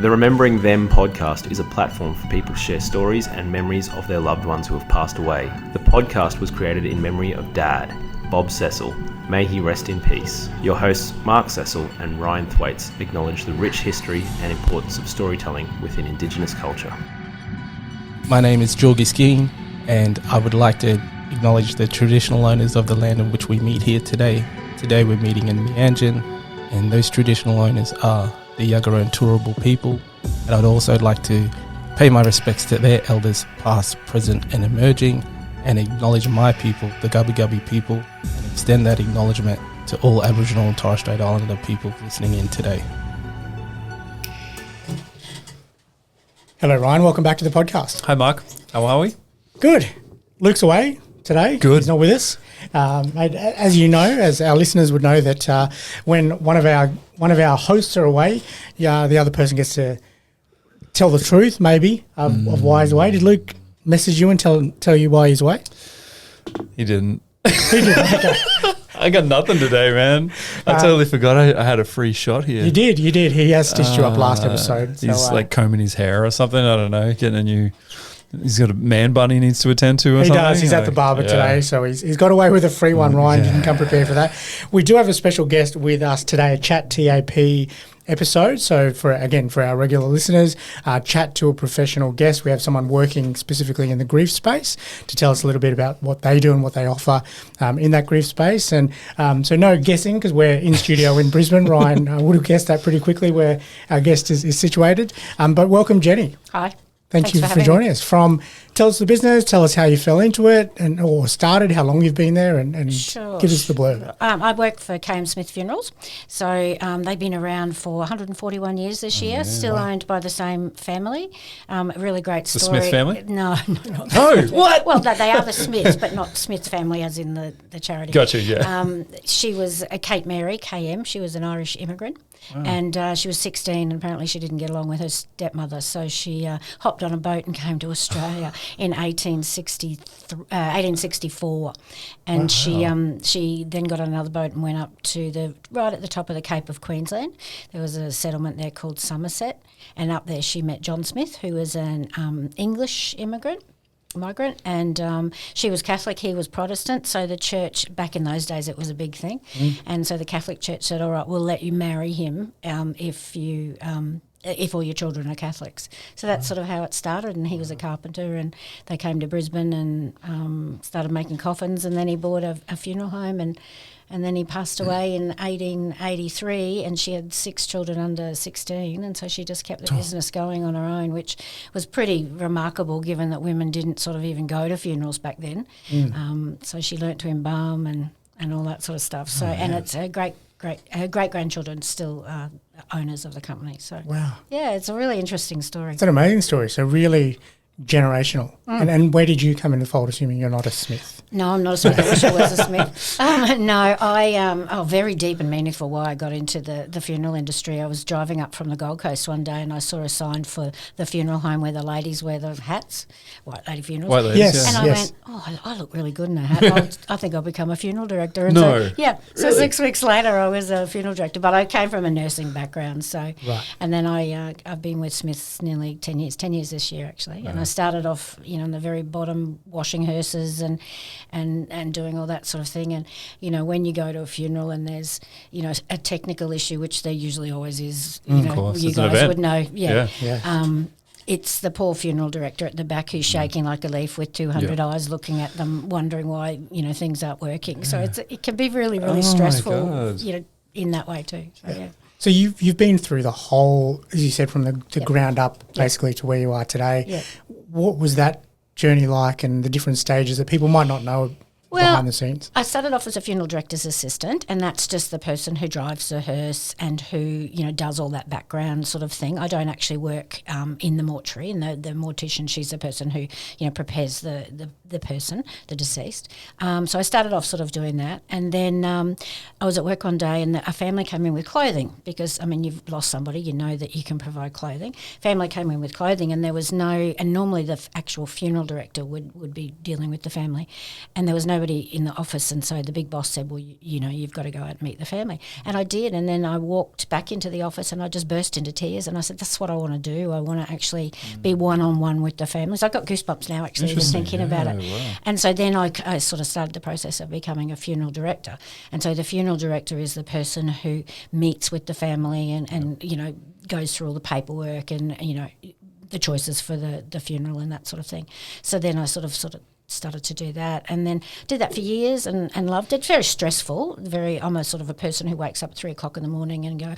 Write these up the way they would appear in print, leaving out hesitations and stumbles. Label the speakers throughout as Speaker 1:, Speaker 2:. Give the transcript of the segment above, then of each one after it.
Speaker 1: The Remembering Them podcast is a platform for people to share stories and memories of their loved ones who have passed away. The podcast was created in memory of Dad, Bob Cecil. May he rest in peace. Your hosts, Mark Cecil and Ryan Thwaites, acknowledge the rich history and importance of storytelling within Indigenous culture.
Speaker 2: My name is Jorgi Skeen, and I would like to acknowledge the traditional owners of the land in which we meet here today. Today we're meeting in Meanjin, and those traditional owners are the Yagara and Turrbal people, and I'd also like to pay my respects to their elders past, present and emerging, and acknowledge my people, the Gubbi Gubbi people, and extend that acknowledgement to all Aboriginal and Torres Strait Islander people listening in today.
Speaker 3: Hello Ryan, welcome back to the podcast.
Speaker 4: Hi Mark, how are we?
Speaker 3: Good. Luke's away today.
Speaker 4: Good.
Speaker 3: He's not with us. As you know, as our listeners would know, that when one of our hosts are away, the other person gets to tell the truth, maybe, of why he's away. Did Luke message you and tell you why he's away?
Speaker 4: He didn't.
Speaker 3: He did. Okay.
Speaker 4: I got nothing today, man. I totally forgot I had a free shot here.
Speaker 3: You did. He has stitched you up last episode.
Speaker 4: He's like combing his hair or something. I don't know. Getting a new. He's got a man bun he needs to attend to or something.
Speaker 3: He does. He's at the barber today, so he's got away with a free one. Ryan didn't come prepared for that. We do have a special guest with us today, a ChatTAP episode. So for our regular listeners, chat to a professional guest. We have someone working specifically in the grief space to tell us a little bit about what they do and what they offer in that grief space. And so no guessing, because we're in studio in Brisbane. Ryan would have guessed that pretty quickly where our guest is situated. But welcome, Jenny.
Speaker 5: Hi.
Speaker 3: Thank you for joining us. Tell us the business, tell us how you fell into it or started, how long you've been there, and give us the blurb.
Speaker 5: I work for KM Smith Funerals. So they've been around for 141 years this year, still owned by the same family. A really great story.
Speaker 4: The Smith family?
Speaker 5: No, not
Speaker 4: No, what?
Speaker 5: Well, they are the Smiths, but not Smith's family as in the charity.
Speaker 4: Gotcha, yeah.
Speaker 5: She was Kate Mary, KM. She was an Irish immigrant. Wow. And she was 16 and apparently she didn't get along with her stepmother, so she hopped on a boat and came to Australia in 1864, and she then got on another boat and went up to right at the top of the Cape of Queensland. There was a settlement there called Somerset, and up there she met John Smith, who was an English migrant, and she was Catholic, he was Protestant, so the church, back in those days it was a big thing, and so the Catholic Church said, all right, we'll let you marry him if all your children are Catholics. So that's sort of how it started, and he was a carpenter, and they came to Brisbane and started making coffins, and then he bought a funeral home, and then he passed away in 1883, and she had 6 children under 16, and so she just kept the business going on her own, which was pretty remarkable given that women didn't sort of even go to funerals back then. So she learnt to embalm and all that sort of stuff. So and it's her great-grandchildren still owners of the company. So
Speaker 3: wow.
Speaker 5: Yeah, it's a really interesting story.
Speaker 3: It's an amazing story. So really generational. And where did you come in the fold, assuming you're not a Smith?
Speaker 5: No, I'm not a Smith. I wish I was a Smith. No, very deep and meaningful why I got into the funeral industry. I was driving up from the Gold Coast one day and I saw a sign for the funeral home where the ladies wear the hats, white lady funerals.
Speaker 4: White ladies,
Speaker 3: yes,
Speaker 5: and I went, I look really good in a hat. I think I'll become a funeral director. And so 6 weeks later I was a funeral director, but I came from a nursing background. So, and then I've been with Smiths nearly 10 years this year actually. And I started off, in the very bottom, washing hearses and doing all that sort of thing. And, when you go to a funeral and there's, a technical issue, which there usually always is,
Speaker 4: of course.
Speaker 5: You guys would know. Yeah.
Speaker 3: Yeah.
Speaker 5: It's the poor funeral director at the back who's shaking like a leaf with 200 eyes looking at them, wondering why, things aren't working. So it can be really, really stressful, in that way too. So, yeah.
Speaker 3: So you've been through the whole, as you said, from the ground up, basically, to where you are today.
Speaker 5: Yep.
Speaker 3: What was that journey like, and the different stages that people might not know behind the scenes?
Speaker 5: I started off as a funeral director's assistant, and that's just the person who drives the hearse and who, does all that background sort of thing. I don't actually work in the mortuary, and the mortician, she's the person who, prepares the person, the deceased. So I started off sort of doing that, and then I was at work one day and a family came in with clothing because, you've lost somebody, you know that you can provide clothing. Family came in with clothing and there was no, and normally the actual funeral director would be dealing with the family, and there was no nobody in the office, and so the big boss said, well, you've got to go out and meet the family. And I did, and then I walked back into the office and I just burst into tears, and I said, that's what I want to do. I want to actually be one-on-one with the families. I've got goosebumps now, actually, just thinking about it.
Speaker 4: Wow.
Speaker 5: And so then I sort of started the process of becoming a funeral director. And so the funeral director is the person who meets with the family and goes through all the paperwork and, the choices for the funeral and that sort of thing. So then I sort of started to do that, and then did that for years and loved it. Very stressful. I'm a sort of a person who wakes up at 3 o'clock in the morning and go,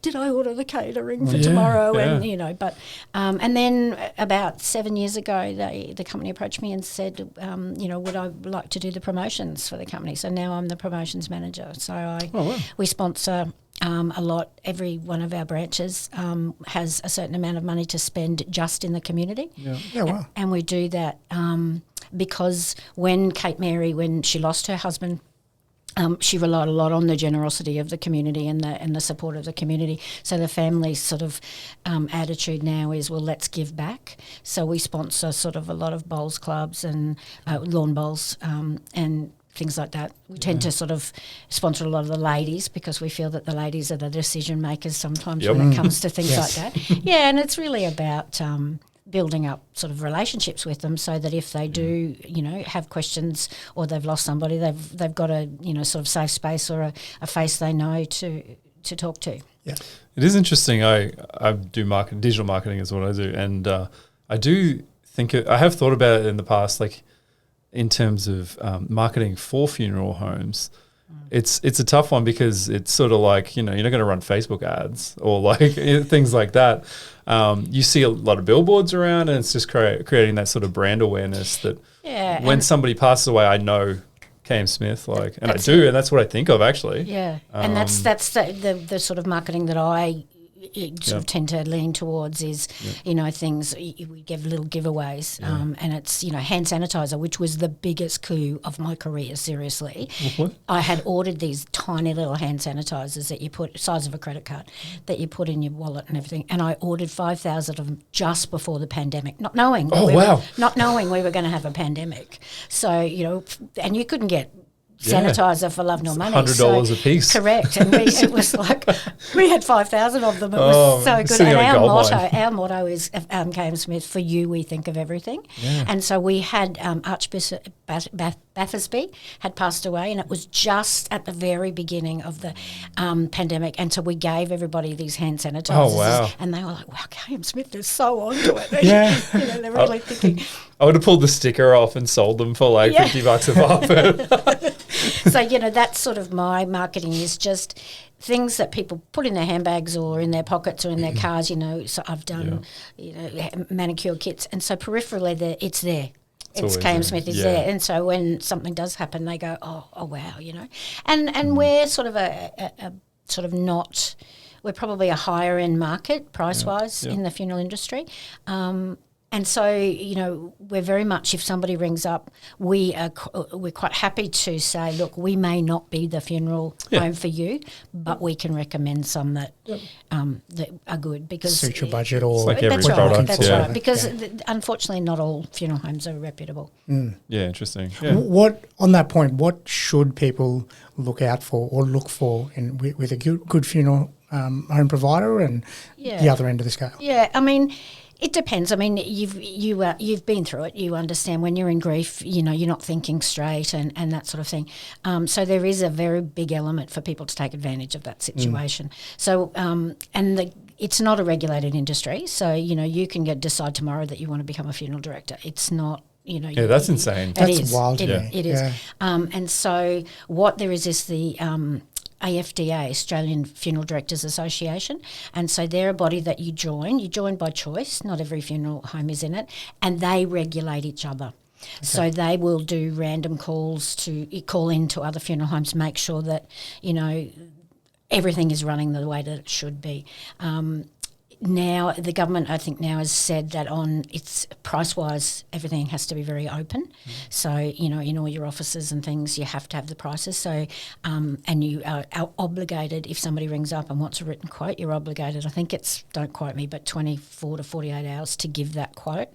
Speaker 5: did I order the catering for tomorrow?
Speaker 4: Yeah.
Speaker 5: And and then about 7 years ago, the company approached me and said, would I like to do the promotions for the company? So now I'm the promotions manager. So we sponsor a lot. Every one of our branches has a certain amount of money to spend just in the community.
Speaker 3: Yeah, wow.
Speaker 5: And we do that because when Kate Mary, when she lost her husband, she relied a lot on the generosity of the community and the support of the community. So the family's sort of attitude now is, well, let's give back. So we sponsor sort of a lot of bowls clubs and lawn bowls and things like that. We tend to sort of sponsor a lot of the ladies because we feel that the ladies are the decision makers sometimes when it comes to things like that. Yeah, and it's really about building up sort of relationships with them so that if they do, have questions or they've lost somebody, they've got a, sort of safe space or a face they know to talk to.
Speaker 3: Yeah.
Speaker 4: It is interesting. I do digital marketing is what I do, and I do think I have thought about it in the past, like in terms of marketing for funeral homes. It's a tough one because it's sort of like, you're not going to run Facebook ads or like things like that. You see a lot of billboards around, and it's just creating that sort of brand awareness that when somebody passes away, I know Cam Smith, and I do, and that's what I think of actually. Yeah,
Speaker 5: and that's the sort of marketing that I sort of tend to lean towards is, things, we give little giveaways, and it's, hand sanitizer, which was the biggest coup of my career, seriously.
Speaker 4: What?
Speaker 5: I had ordered these tiny little hand sanitizers that you put, size of a credit card, that you put in your wallet and everything, and I ordered 5,000 of them just before the pandemic, not knowing we were going to have a pandemic. So, and you couldn't get sanitizer for love nor money.
Speaker 4: $100 a piece.
Speaker 5: Correct. And it was like, we had 5,000 of them. It was so good. And our motto is, Cam Smith, for you we think of everything. Yeah. And so we had Archbishop Battersby had passed away, and it was just at the very beginning of the pandemic. And so we gave everybody these hand sanitizers.
Speaker 4: Oh, wow.
Speaker 5: And they were like, wow, Cam Smith is so onto it. They're really thinking.
Speaker 4: I would have pulled the sticker off and sold them for like $50 a pop.
Speaker 5: So, that's sort of my marketing, is just things that people put in their handbags or in their pockets or in their cars, So I've done, manicure kits. And so peripherally, it's there. It's Cam Smith is there. And so when something does happen, they go, oh wow, And we're sort of a sort of not, we're probably a higher end market price-wise in the funeral industry. And so, we're very much, if somebody rings up, we're quite happy to say, look, we may not be the funeral home for you, but we can recommend some that are good because
Speaker 3: suit your budget or
Speaker 4: like every
Speaker 5: product. That's
Speaker 4: yeah.
Speaker 5: right. Because unfortunately, not all funeral homes are reputable.
Speaker 3: Mm.
Speaker 4: Yeah, interesting. Yeah.
Speaker 3: What on that point? What should people look out for or look for with a good funeral home provider and the other end of the scale?
Speaker 5: Yeah, I mean. It depends. I mean, you've been through it. You understand when you're in grief, you're not thinking straight and that sort of thing. So there is a very big element for people to take advantage of that situation. So it's not a regulated industry. So you can decide tomorrow that you want to become a funeral director. It's not.
Speaker 4: Yeah, that's insane.
Speaker 3: That's wild.
Speaker 5: It is. And so what there is the AFDA, Australian Funeral Directors Association, and so they're a body that you join. You join by choice. Not every funeral home is in it, and they regulate each other. Okay. So they will do random calls to call into other funeral homes, make sure that everything is running the way that it should be. Now, the government, I think now has said that it's price-wise, everything has to be very open. Mm. So, in all your offices and things, you have to have the prices. So, and you are obligated, if somebody rings up and wants a written quote, you're obligated, I think it's, don't quote me, but 24 to 48 hours to give that quote.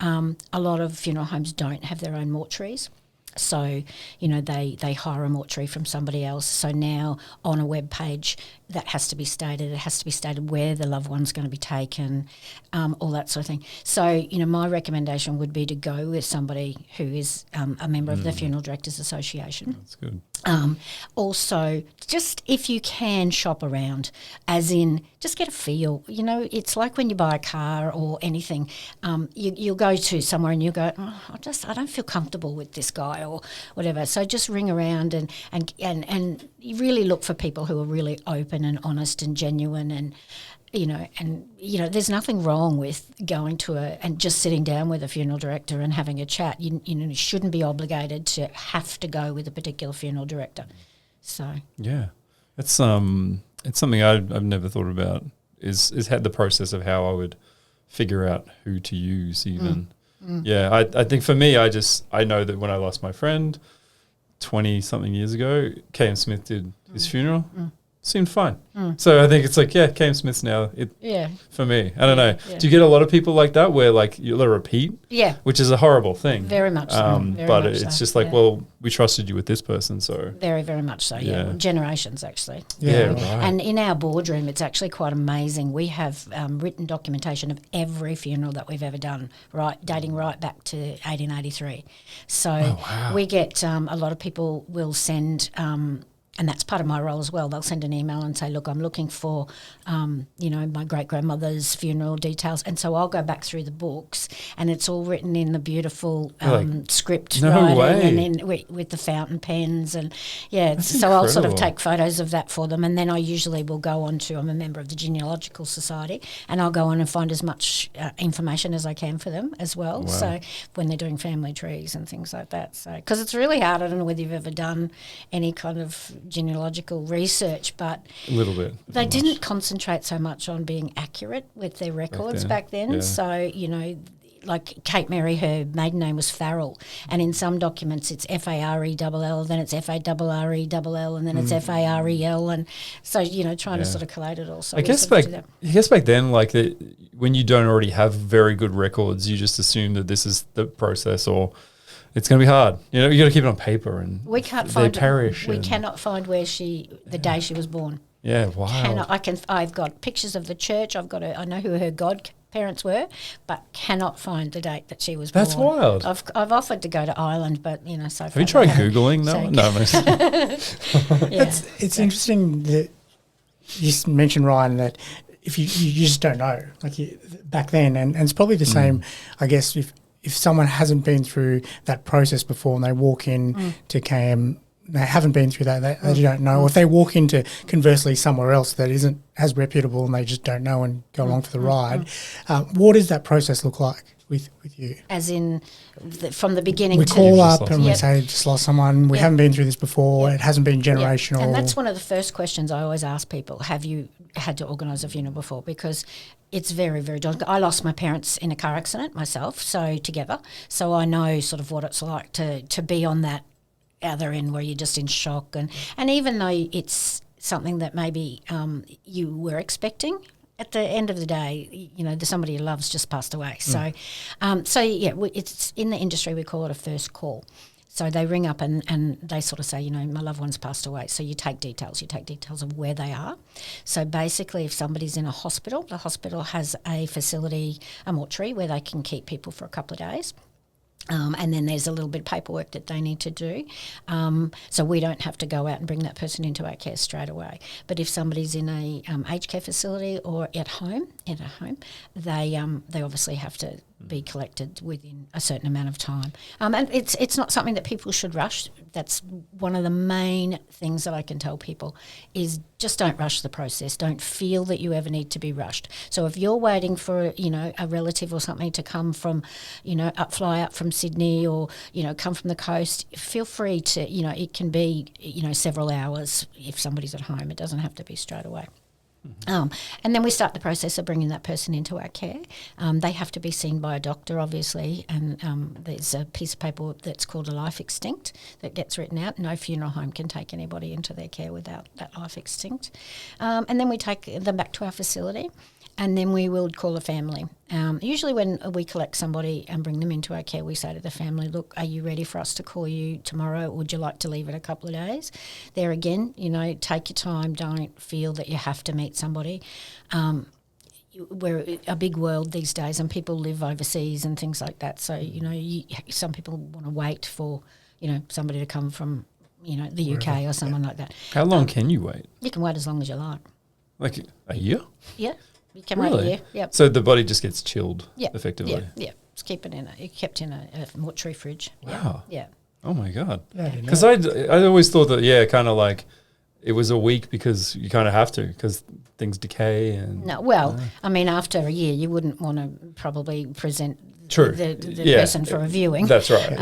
Speaker 5: Mm. A lot of funeral homes don't have their own mortuaries. So, you know, they hire a mortuary from somebody else. So now on a web page, that has to be stated. It has to be stated where the loved one's going to be taken, all that sort of thing. So, you know, my recommendation would be to go with somebody who is a member of the Funeral Directors Association.
Speaker 4: That's good.
Speaker 5: Also, just if you can shop around, as in just get a feel. You know, it's like when you buy a car or anything, you'll go to somewhere and you go, I don't feel comfortable with this guy or whatever. So just ring around and you really look for people who are really open and honest and genuine and there's nothing wrong with going to and just sitting down with a funeral director and having a chat. You shouldn't be obligated to have to go with a particular funeral director. So
Speaker 4: yeah, it's something I've never thought about is the process of how I would figure out who to use even. Yeah, I think for me, I know that when I lost my friend 20 something years ago, K.M. Smith did his funeral. Seemed fine. So I think it's like, K.M. Smith's now for me. I don't know. Yeah. Do you get a lot of people like that where like you'll repeat?
Speaker 5: Yeah.
Speaker 4: Which is a horrible thing.
Speaker 5: Very much so.
Speaker 4: But it's just like, well, we trusted you with this person, so.
Speaker 5: Very, very much so, yeah. Generations, actually.
Speaker 4: Yeah, right.
Speaker 5: And in our boardroom, it's actually quite amazing. We have written documentation of every funeral that we've ever done, dating right back to 1883. So we get a lot of people will send and that's part of my role as well. They'll send an email and say, look, I'm looking for, my great-grandmother's funeral details. And so I'll go back through the books and it's all written in the beautiful script writing and with the fountain pens. And, so I'll sort of take photos of that for them. And then I usually will go on to, I'm a member of the Genealogical Society, and I'll go on and find as much information as I can for them as well. Wow. So when they're doing family trees and things like that. So because it's really hard. I don't know whether you've ever done any kind of genealogical research, but
Speaker 4: a little bit.
Speaker 5: They didn't concentrate so much on being accurate with their records back then. Yeah. So, like Kate Mary, her maiden name was Farrell, and in some documents it's Farell, then it's Farrell, and then it's Farel, and so trying to sort of collate it all. So
Speaker 4: I guess back then, like when you don't already have very good records, you just assume that this is the process or. It's going to be hard. You got to keep it on paper, and
Speaker 5: we can't find it. We cannot find where the day she was born.
Speaker 4: Yeah, wow.
Speaker 5: I've got pictures of the church. I know who her godparents were, but cannot find the date that she was born.
Speaker 4: That's wild.
Speaker 5: I've offered to go to Ireland, but so far.
Speaker 4: Have you tried Googling that? No.
Speaker 3: It's interesting that you mentioned, Ryan, that if you just don't know, back then, and it's probably the same, I guess, if someone hasn't been through that process before and they walk in to KM, they haven't been through that, they don't know. Or if they walk into, conversely, somewhere else that isn't as reputable and they just don't know and go along for the ride, what does that process look like with you?
Speaker 5: As in, from the beginning
Speaker 3: we call up and we say, just lost someone, we haven't been through this before, it hasn't been generational.
Speaker 5: And that's one of the first questions I always ask people, have you had to organise a funeral before? Because it's very, very daunting. I lost my parents in a car accident myself, together. So I know sort of what it's like to be on that other end where you're just in shock. And even though it's something that maybe you were expecting, at the end of the day, somebody you love's just passed away. So, it's in the industry, we call it a first call. So they ring up and they sort of say, my loved one's passed away. So you take details of where they are. So basically if somebody's in a hospital, the hospital has a facility, a mortuary, where they can keep people for a couple of days. And then there's a little bit of paperwork that they need to do. So we don't have to go out and bring that person into our care straight away. But if somebody's in a aged care facility or at home, they obviously have to be collected within a certain amount of time. And it's not something that people should rush. That's one of the main things that I can tell people is just don't rush the process. Don't feel that you ever need to be rushed. So if you're waiting for, a relative or something to come from, fly up from Sydney or, come from the coast, feel free to, it can be, several hours if somebody's at home. It doesn't have to be straight away. And then we start the process of bringing that person into our care. They have to be seen by a doctor, obviously, and there's a piece of paper that's called a life extinct that gets written out. No funeral home can take anybody into their care without that life extinct. And then we take them back to our facility. And then we will call a family. Usually when we collect somebody and bring them into our care, we say to the family, look, are you ready for us to call you tomorrow, or would you like to leave it a couple of days? There again, take your time. Don't feel that you have to meet somebody. We're a big world these days, and people live overseas and things like that. So, some people want to wait for, somebody to come from, the UK or someone like that.
Speaker 4: How long can you wait?
Speaker 5: You can wait as long as you like.
Speaker 4: Like a year?
Speaker 5: Yeah, you can wait a year. Yep.
Speaker 4: So the body just gets chilled effectively?
Speaker 5: Yeah. It's kept in a mortuary fridge.
Speaker 4: Wow.
Speaker 5: Yeah.
Speaker 4: Oh, my God. Because I always thought that, kind of like it was a week because you kind of have to, because things decay. And
Speaker 5: no, well, after a year, you wouldn't want to probably present the person for a viewing.
Speaker 4: That's right.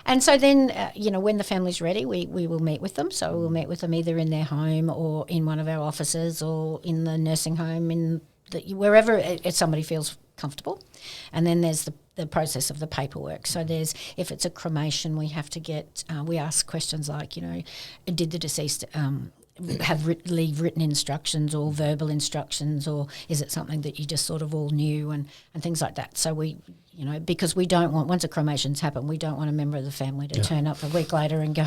Speaker 5: And so then, when the family's ready, we will meet with them. So we'll meet with them either in their home or in one of our offices or in the nursing home, wherever somebody feels comfortable. And then there's the process of the paperwork. So if it's a cremation, we have to we ask questions like, did the deceased leave written instructions or verbal instructions, or is it something that you just sort of all knew and things like that. So we, because we don't want, once a cremation's happened, we don't want a member of the family to turn up a week later and go,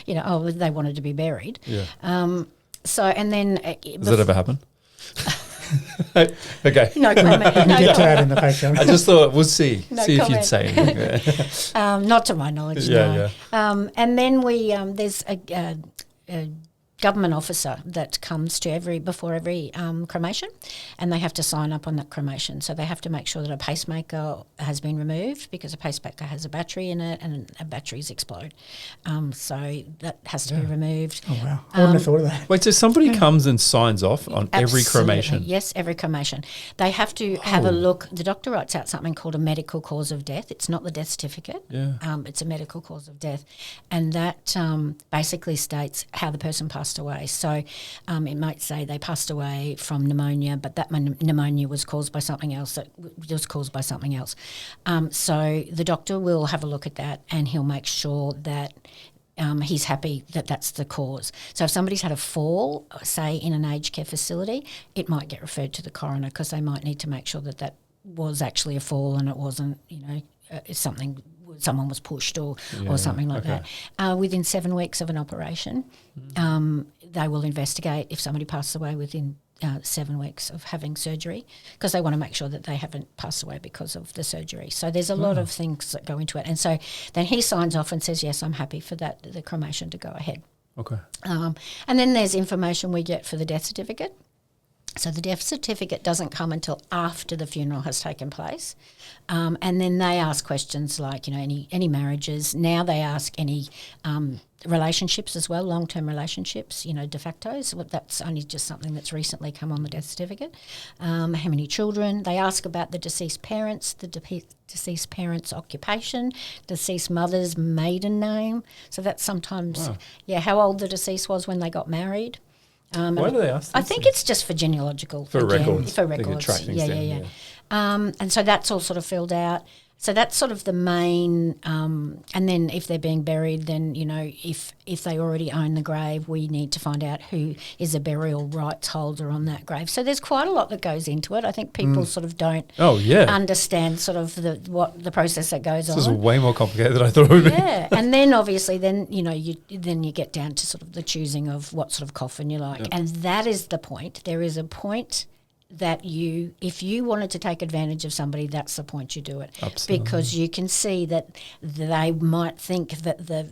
Speaker 5: they wanted to be buried.
Speaker 4: Yeah.
Speaker 5: And then...
Speaker 4: Does that ever happen? Okay.
Speaker 5: No comment.
Speaker 3: We'll get to that in the Patreon.
Speaker 4: I just thought we'll see.
Speaker 5: No
Speaker 4: see
Speaker 5: comment.
Speaker 4: if you'd say anything.
Speaker 5: Not to my knowledge, no. And then there's a government officer that comes to before every cremation, and they have to sign up on that cremation. So they have to make sure that a pacemaker has been removed, because a pacemaker has a battery in it and batteries explode. So that has to be removed.
Speaker 3: Oh, wow. I wouldn't have thought of that.
Speaker 4: Wait, so somebody comes and signs off on every cremation?
Speaker 5: Yes, every cremation. They have to have a look. The doctor writes out something called a medical cause of death. It's not the death certificate.
Speaker 4: Yeah.
Speaker 5: It's a medical cause of death. And that basically states how the person passed away. So it might say they passed away from pneumonia, but that pneumonia was caused by something else. So the doctor will have a look at that, and he'll make sure that he's happy that that's the cause. So if somebody's had a fall, say in an aged care facility, it might get referred to the coroner, because they might need to make sure that was actually a fall and it wasn't, someone was pushed or something like that. Within 7 weeks of an operation, they will investigate if somebody passes away within 7 weeks of having surgery, because they want to make sure that they haven't passed away because of the surgery. So there's a lot of things that go into it. And so then he signs off and says, yes, I'm happy for the cremation to go ahead.
Speaker 4: Okay.
Speaker 5: And then there's information we get for the death certificate. So the death certificate doesn't come until after the funeral has taken place. And then they ask questions like, any marriages. Now they ask any relationships as well, long-term relationships, de facto. So that's only just something that's recently come on the death certificate. How many children. They ask about the deceased parents, the deceased parents' occupation, deceased mother's maiden name. So that's sometimes, how old the deceased was when they got married.
Speaker 4: Why do they ask this?
Speaker 5: I think it's just for genealogical.
Speaker 4: Records.
Speaker 5: For records. Yeah. And so that's all sort of filled out. So that's sort of the main, and then if they're being buried, then, if they already own the grave, we need to find out who is a burial rights holder on that grave. So there's quite a lot that goes into it. I think people sort of don't understand sort of the process that goes on.
Speaker 4: This is way more complicated than I thought it would be.
Speaker 5: Yeah, and then obviously you get down to sort of the choosing of what sort of coffin you like. And that is the point. There is a point that if you wanted to take advantage of somebody, that's the point you do it.
Speaker 4: Absolutely.
Speaker 5: Because you can see that they might think that the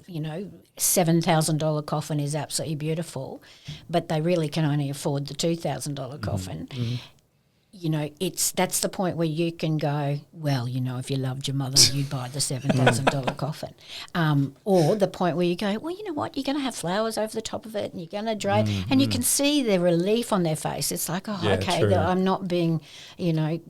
Speaker 5: $7,000 coffin is absolutely beautiful, but they really can only afford the $2,000 coffin. Mm-hmm. That's the point where you can go, well, if you loved your mother, you'd buy the $7,000 coffin. Or the point where you go, well, you know what, you're going to have flowers over the top of it and you're going to drape. And you can see the relief on their face. It's like, I'm not being,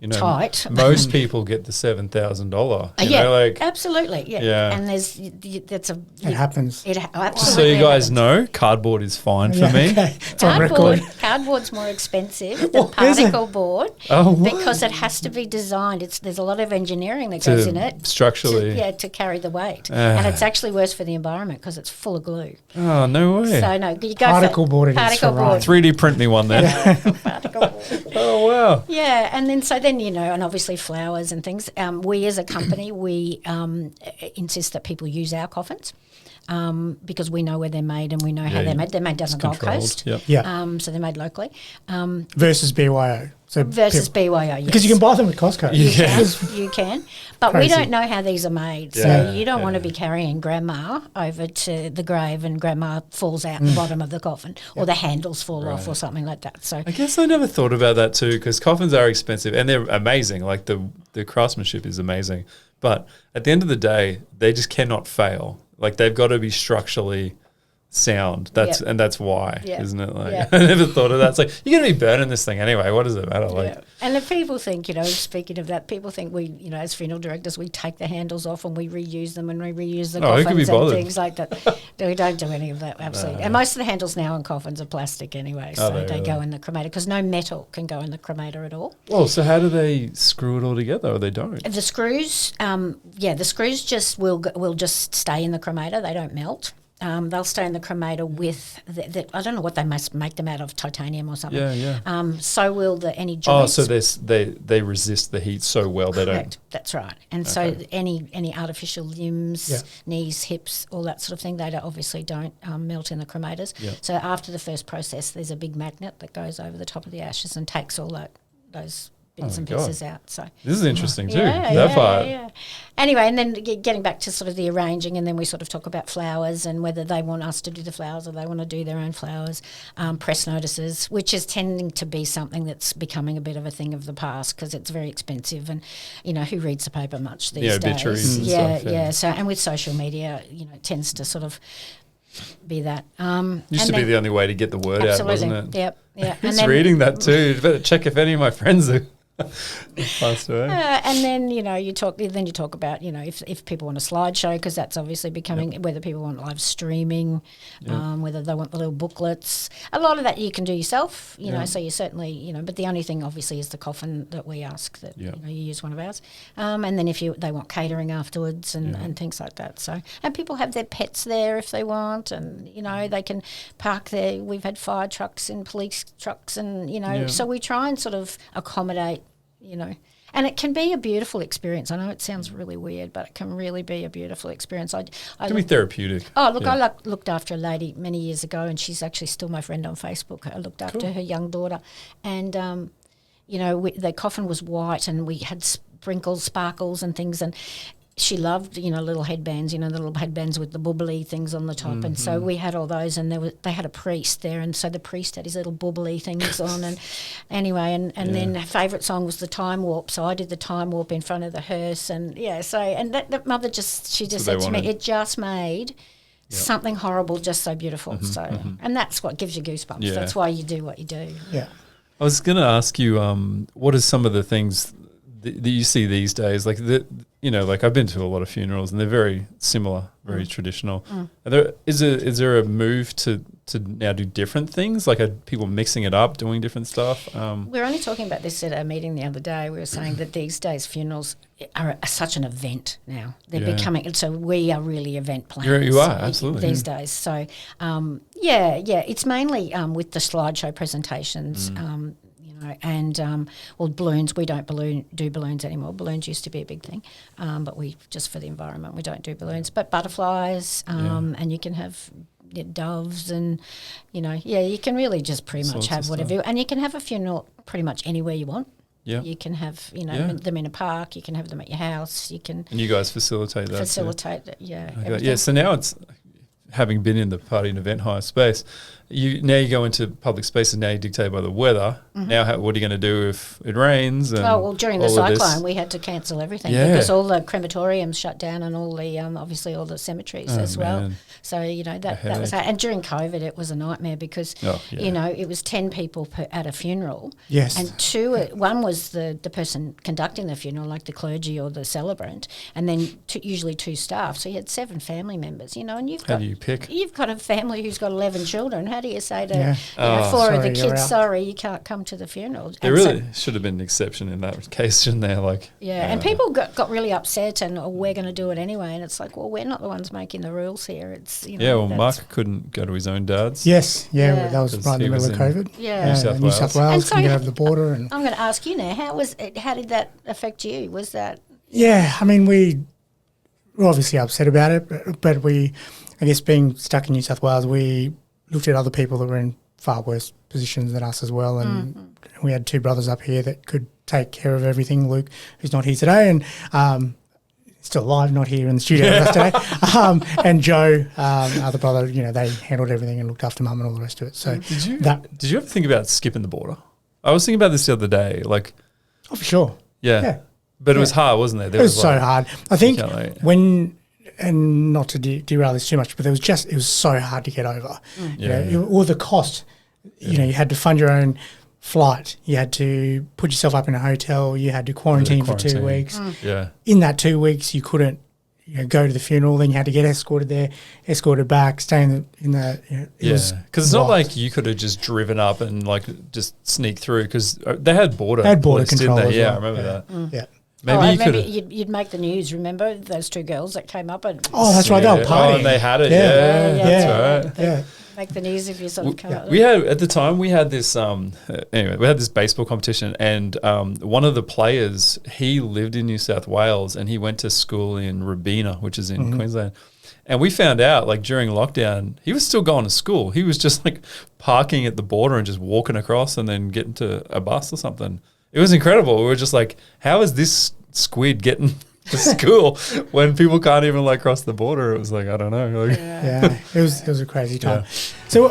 Speaker 5: tight.
Speaker 4: Most people get the $7,000.
Speaker 5: Absolutely. Yeah. And it happens. Absolutely.
Speaker 4: So you guys know, cardboard is fine for me.
Speaker 3: Okay. It's on record.
Speaker 5: Cardboard's more expensive than particle board.
Speaker 4: Oh, what?
Speaker 5: because it has to be designed. There's a lot of engineering that goes in it
Speaker 4: structurally.
Speaker 5: to carry the weight, and it's actually worse for the environment because it's full of glue.
Speaker 4: Oh, no way.
Speaker 5: So no, you go
Speaker 3: Particle
Speaker 5: for
Speaker 3: board it is
Speaker 5: particle
Speaker 3: for
Speaker 5: board.
Speaker 4: 3D print me one then.
Speaker 5: Particle board.
Speaker 4: Oh, wow.
Speaker 5: Yeah, and then and obviously flowers and things. We as a company, we insist that people use our coffins. Because we know where they're made and we know how they're made. They're made down the Gold Coast.
Speaker 4: Yep.
Speaker 3: Yeah.
Speaker 5: So they're made locally.
Speaker 3: Versus BYO. So
Speaker 5: Versus BYO, yes.
Speaker 3: Because you can buy them at Costco.
Speaker 5: You can. But
Speaker 3: Crazy.
Speaker 5: we don't know how these are made.
Speaker 4: Yeah.
Speaker 5: So you don't want to be carrying grandma over to the grave and grandma falls out the bottom of the coffin or the handles fall off or something like that. So
Speaker 4: I guess I never thought about that too, because coffins are expensive and they're amazing. Like the craftsmanship is amazing. But at the end of the day, they just cannot fail. Like they've got to be structurally sound. And that's why, isn't it? Like I never thought of that. It's like you're going to be burning this thing anyway. What does it matter? Like,
Speaker 5: and the people think, speaking of that, people think we, as funeral directors, we take the handles off and we reuse them and we reuse the coffins and things like that. We don't do any of that, absolutely. And most of the handles now in coffins are plastic anyway, so they go in the cremator because no metal can go in the cremator at all.
Speaker 4: Well, so how do they screw it all together, or they don't?
Speaker 5: The screws, the screws just will just stay in the cremator. They don't melt. They'll stay in the cremator with I don't know what they must make them out of, titanium or something.
Speaker 4: Yeah.
Speaker 5: So will any joints.
Speaker 4: Oh, so they resist the heat so well they don't.
Speaker 5: Correct. That's right. And so any artificial limbs, knees, hips, all that sort of thing, they obviously don't melt in the cremators.
Speaker 4: Yeah.
Speaker 5: So after the first process, there's a big magnet that goes over the top of the ashes and takes all those bits and pieces out. So
Speaker 4: this is interesting too.
Speaker 5: Yeah. Anyway, and then getting back to sort of the arranging, and then we sort of talk about flowers and whether they want us to do the flowers or they want to do their own flowers. Press notices, which is tending to be something that's becoming a bit of a thing of the past because it's very expensive, and who reads the paper much these days?
Speaker 4: Obituaries and stuff.
Speaker 5: So and with social media, it tends to sort of be that.
Speaker 4: Used to be the only way to get the word out, wasn't it?
Speaker 5: Yep. Yeah.
Speaker 4: Who's reading that too? You better check if any of my friends are passed away.
Speaker 5: And then you talk about if people want a slideshow, because that's obviously becoming whether people want live streaming, whether they want the little booklets. A lot of that you can do yourself, so you certainly but the only thing obviously is the coffin that we ask that you use one of ours, and then if they want catering afterwards and things like that. So and people have their pets there if they want, and they can park there. We've had fire trucks and police trucks, and so we try and sort of accommodate. And it can be a beautiful experience. I know it sounds really weird, but it can really be a beautiful experience. It
Speaker 4: can be therapeutic.
Speaker 5: Oh, look, I looked after a lady many years ago, and she's actually still my friend on Facebook. I looked after her young daughter, and, the coffin was white, and we had sparkles and things, and she loved, little headbands, the little headbands with the bubbly things on the top. And so we had all those, and they had a priest there, and so the priest had his little bubbly things on. And anyway, and then her favourite song was the Time Warp, so I did the Time Warp in front of the hearse. And and that mother she just said to me, it just made something horrible just so beautiful. And that's what gives you goosebumps.
Speaker 4: Yeah.
Speaker 5: That's why you do what you do.
Speaker 3: Yeah.
Speaker 4: I was going to ask you, what are some of the things that you see these days? Like I've been to a lot of funerals, and they're very similar, very traditional. Is there a move to now do different things? Like, are people mixing it up, doing different stuff?
Speaker 5: We were only talking about this at a meeting the other day. We were saying that these days funerals are such an event now. They're becoming, so we are really event planners.
Speaker 4: You are, absolutely.
Speaker 5: These days. So, it's mainly with the slideshow presentations, and balloons. We don't do balloons anymore. Balloons used to be a big thing, but we just for the environment we don't do balloons. But butterflies, and you can have doves, and you can really just pretty much have whatever. And you can have a funeral pretty much anywhere you want. Yeah, you can have them in a park. You can have them at your house. You can. And
Speaker 4: you guys facilitate that. So now it's, having been in the party and event hire space, you go into public spaces. Now you dictate by the weather. Now, what are you going to do if it rains? And
Speaker 5: during the cyclone, we had to cancel everything because all the crematoriums shut down, and all the obviously all the cemeteries as well. Man. So that was and during COVID, it was a nightmare because it was 10 people at a funeral.
Speaker 3: Yes,
Speaker 5: and one was the person conducting the funeral, like the clergy or the celebrant, and then usually 2 staff. So you had 7 family members. And you've got
Speaker 4: how do you pick?
Speaker 5: You've got a family who's got 11 children. How how do you say to
Speaker 3: Yeah.
Speaker 5: four of the
Speaker 3: Sorry, you're
Speaker 5: kids,
Speaker 3: out.
Speaker 5: sorry, you can't come to the funeral?
Speaker 4: There
Speaker 5: And so-
Speaker 4: really should have been an exception in that case, shouldn't there? Like,
Speaker 5: and people got really upset and we're going to do it anyway. And it's like, well, we're not the ones making the rules here. It's, you know.
Speaker 4: yeah, well,
Speaker 5: that's-
Speaker 4: Mark couldn't go to his own dad's.
Speaker 3: Yes,
Speaker 5: Yeah.
Speaker 3: that was
Speaker 4: 'Cause
Speaker 3: right in the
Speaker 4: he
Speaker 3: middle of
Speaker 4: was in
Speaker 3: COVID.
Speaker 5: Yeah.
Speaker 4: New South
Speaker 3: New South
Speaker 4: Wales.
Speaker 3: Wales
Speaker 5: And so
Speaker 3: couldn't get
Speaker 5: ha-
Speaker 3: over the border. And
Speaker 5: I'm going to ask you now, how did that affect you? Was that...
Speaker 3: yeah, I mean, we were obviously upset about it, but we, I guess being stuck in New South Wales, we looked at other people that were in far worse positions than us as well. And we had 2 brothers up here that could take care of everything. Luke, who's not here today, and still alive, not here in the studio with us today. And Joe, other brother, they handled everything and looked after mum and all the rest of it. So
Speaker 4: Did you ever think about skipping the border? I was thinking about this the other day. Like,
Speaker 3: oh, for sure.
Speaker 4: yeah. But it was hard, wasn't it?
Speaker 3: It was so hard. I think
Speaker 4: can't, like-
Speaker 3: when, and not to derail this too much, but it was so hard to get over. Or the cost. You had to fund your own flight. You had to put yourself up in a hotel. You had to quarantine for 2 weeks.
Speaker 4: Yeah.
Speaker 3: In that 2 weeks, you couldn't go to the funeral. Then you had to get escorted there, escorted back, stay in the. It was
Speaker 4: because it's not
Speaker 3: wild.
Speaker 4: like you could have just driven up and like just sneak through because they had border.
Speaker 3: They had border
Speaker 4: police, didn't
Speaker 3: control
Speaker 4: they?
Speaker 3: as
Speaker 4: Yeah,
Speaker 3: well.
Speaker 4: I remember that.
Speaker 3: Yeah.
Speaker 4: Maybe you could.
Speaker 5: you'd make the news. Remember those 2 girls that came up and
Speaker 3: Oh, that's right. They were partying.
Speaker 4: Oh, and they had it.
Speaker 3: Yeah.
Speaker 4: Yeah, that's right.
Speaker 3: Yeah.
Speaker 5: make the news if you sort of come out.
Speaker 4: We had at the time we had this anyway we had this baseball competition and one of the players, he lived in New South Wales and he went to school in Robina, which is in Queensland. And we found out, like, during lockdown, he was still going to school. He was just, like, parking at the border and just walking across and then getting to a bus or something. It was incredible. We were just like, how is this squid getting to school when people can't even, like, cross the border? It was like, I don't know. Like,
Speaker 3: Yeah, it was a crazy time. So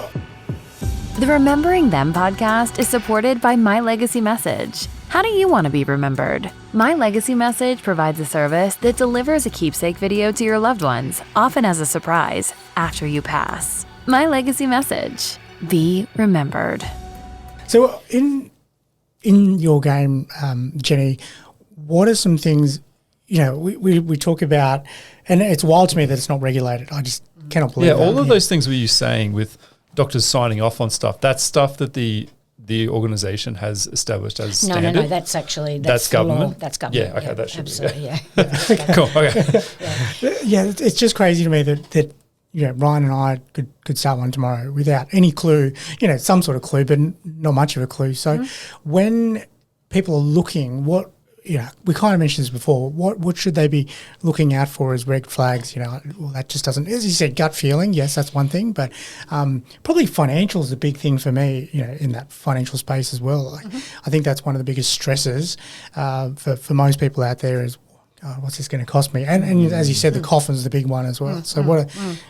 Speaker 6: The Remembering Them podcast is supported by My Legacy Message. How do you want to be remembered? My Legacy Message provides a service that delivers a keepsake video to your loved ones, often as a surprise, after you pass. My Legacy Message. Be remembered.
Speaker 3: So in your game, Jenny, what are some things, we talk about, and it's wild to me that it's not regulated. I just cannot believe that.
Speaker 4: all of those things were you saying with doctors signing off on stuff, that's stuff that the organisation has established as standard?
Speaker 5: No, that's actually
Speaker 4: That's
Speaker 5: the law.
Speaker 4: government?
Speaker 5: That's government.
Speaker 4: Yeah, okay, that should be,
Speaker 5: absolutely, yeah.
Speaker 4: Cool, okay.
Speaker 3: Yeah, it's just crazy to me that Ryan and I could start one tomorrow without any clue, some sort of clue, but not much of a clue. So when people are looking, we kind of mentioned this before, what should they be looking out for as red flags? Well, that just doesn't, as you said, gut feeling, yes, that's one thing, but probably financial is a big thing for me, in that financial space as well. I think that's one of the biggest stresses for most people out there is, God, what's this going to cost me? And as you said, the coffin's the big one as well. So what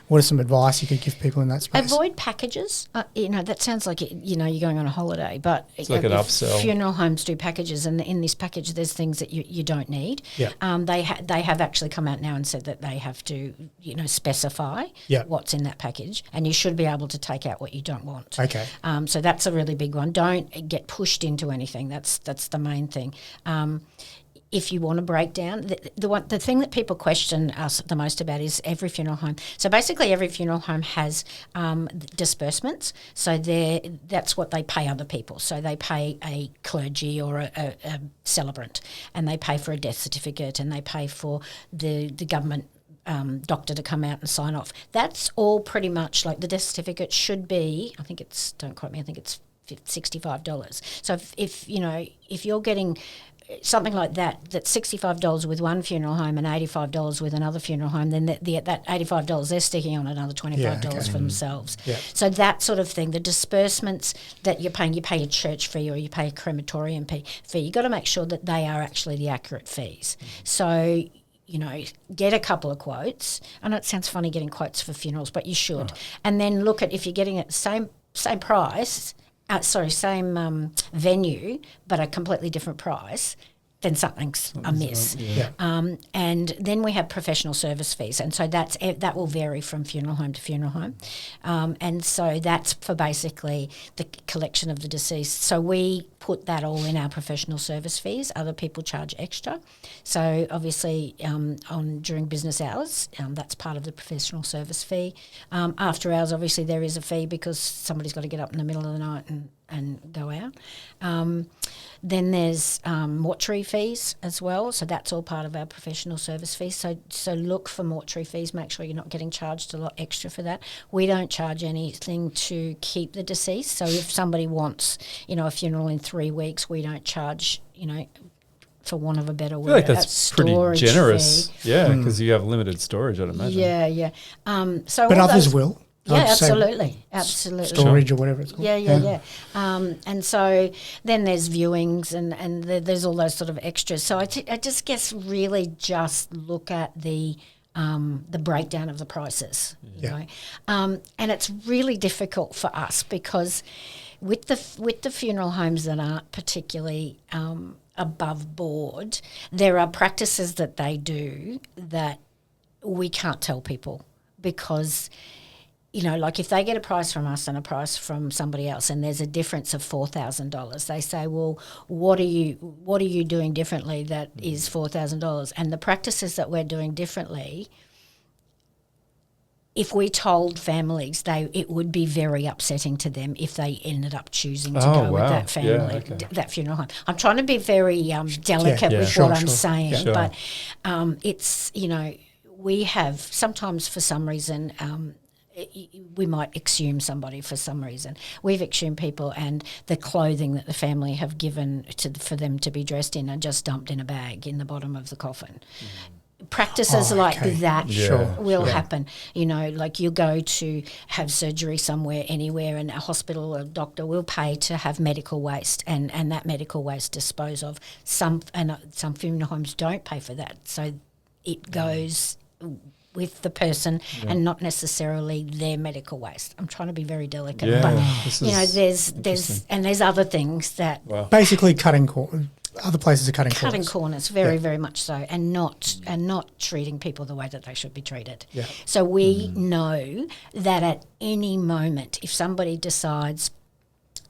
Speaker 3: are some advice you could give people in that space?
Speaker 5: Avoid packages. That sounds like you're going on a holiday, but
Speaker 4: It's like an upsell.
Speaker 5: Funeral homes do packages, and in this package, there's things that you don't need.
Speaker 3: Yeah.
Speaker 5: They have actually come out now and said that they have to specify what's in that package, and you should be able to take out what you don't want.
Speaker 3: Okay.
Speaker 5: So that's a really big one. Don't get pushed into anything. That's the main thing. If you want to break down, the thing that people question us the most about is every funeral home. So basically every funeral home has disbursements. So that's what they pay other people. So they pay a clergy or a celebrant, and they pay for a death certificate, and they pay for the government doctor to come out and sign off. That's all pretty much, like, the death certificate should be, don't quote me, I think it's $65. So if you're getting something like that's $65 with one funeral home and $85 with another funeral home, then that $85 they're sticking on another $25 for themselves.
Speaker 3: Yeah.
Speaker 5: So that sort of thing, the disbursements that you're paying, you pay a church fee or you pay a crematorium fee. You've got to make sure that they are actually the accurate fees. So get a couple of quotes. I know it sounds funny getting quotes for funerals, but you should. And then look at if you're getting it same price. Same venue, but a completely different price. then something's amiss. And then we have professional service fees, and so that will vary from funeral home to funeral home. And so that's for basically the collection of the deceased. So we put that all in our professional service fees. Other people charge extra. So obviously during business hours, that's part of the professional service fee. After hours, obviously there is a fee because somebody's got to get up in the middle of the night and go out. Then there's mortuary fees as well, so that's all part of our professional service fees. So look for mortuary fees, make sure you're not getting charged a lot extra for that. We don't charge anything to keep the deceased, so if somebody wants, a funeral in 3 weeks, we don't charge, for want of a better word.
Speaker 4: I feel like that's pretty generous.
Speaker 5: Fee.
Speaker 4: Yeah, because you have limited storage, I'd imagine.
Speaker 5: Yeah.
Speaker 3: But others will.
Speaker 5: Yeah, absolutely.
Speaker 3: Storage or whatever it's called.
Speaker 5: Yeah. And so then there's viewings and there's all those sort of extras. So I just guess really just look at the breakdown of the prices. You know? And it's really difficult for us because with the funeral homes that aren't particularly above board, there are practices that they do that we can't tell people because – like if they get a price from us and a price from somebody else and there's a difference of $4,000, they say, well, what are you doing differently that is $4,000? And the practices that we're doing differently, if we told families, it would be very upsetting to them if they ended up choosing to go with that family, that funeral home. I'm trying to be very delicate with what I'm saying, but it's, we have sometimes for some reason we might exhume somebody for some reason. We've exhumed people and the clothing that the family have given for them to be dressed in are just dumped in a bag in the bottom of the coffin. Practices like that will happen. Like you go to have surgery somewhere, anywhere, and a hospital or a doctor will pay to have medical waste and that medical waste dispose of. Some funeral homes don't pay for that. So it goes with the person and not necessarily their medical waste. I'm trying to be very delicate, but there's other things that
Speaker 3: basically cutting corners. Other places are cutting
Speaker 5: corners, very much so, and not treating people the way that they should be treated.
Speaker 3: Yeah.
Speaker 5: So we know that at any moment, if somebody decides,